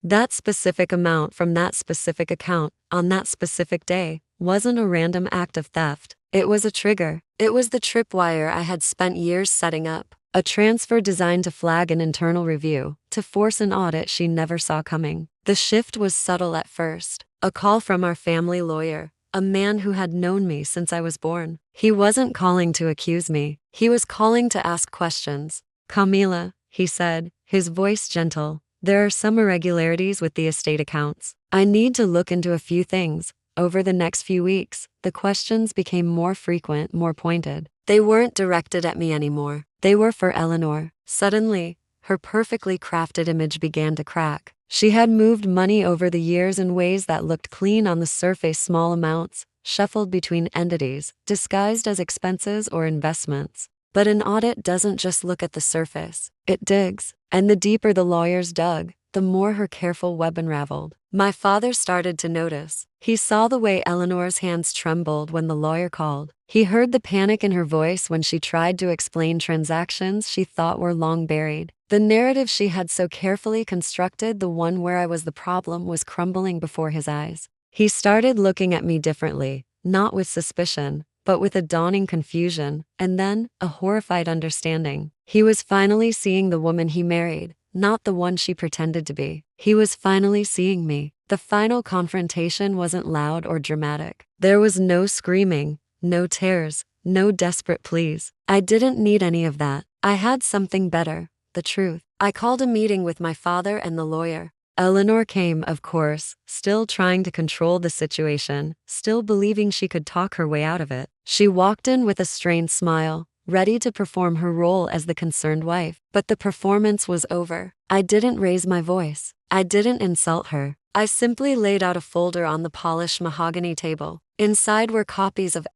That specific amount from that specific account, on that specific day, wasn't a random act of theft. It was a trigger. It was the tripwire I had spent years setting up. A transfer designed to flag an internal review, to force an audit she never saw coming. The shift was subtle at first. A call from our family lawyer, a man who had known me since I was born. He wasn't calling to accuse me. He was calling to ask questions. "Camila," he said, his voice gentle, "there are some irregularities with the estate accounts. I need to look into a few things." Over the next few weeks, the questions became more frequent, more pointed. They weren't directed at me anymore. They were for Eleanor. Suddenly, her perfectly crafted image began to crack. She had moved money over the years in ways that looked clean on the surface, small amounts, shuffled between entities, disguised as expenses or investments. But an audit doesn't just look at the surface. It digs. And the deeper the lawyers dug, the more her careful web unraveled. My father started to notice. He saw the way Eleanor's hands trembled when the lawyer called. He heard the panic in her voice when she tried to explain transactions she thought were long buried. The narrative she had so carefully constructed, the one where I was the problem, was crumbling before his eyes. He started looking at me differently, not with suspicion, but with a dawning confusion, and then a horrified understanding. He was finally seeing the woman he married, not the one she pretended to be. He was finally seeing me. The final confrontation wasn't loud or dramatic. There was no screaming, no tears, no desperate pleas. I didn't need any of that. I had something better, the truth. I called a meeting with my father and the lawyer. Eleanor came, of course, still trying to control the situation, still believing she could talk her way out of it. She walked in with a strained smile, ready to perform her role as the concerned wife. But the performance was over. I didn't raise my voice. I didn't insult her. I simply laid out a folder on the polished mahogany table. Inside were copies of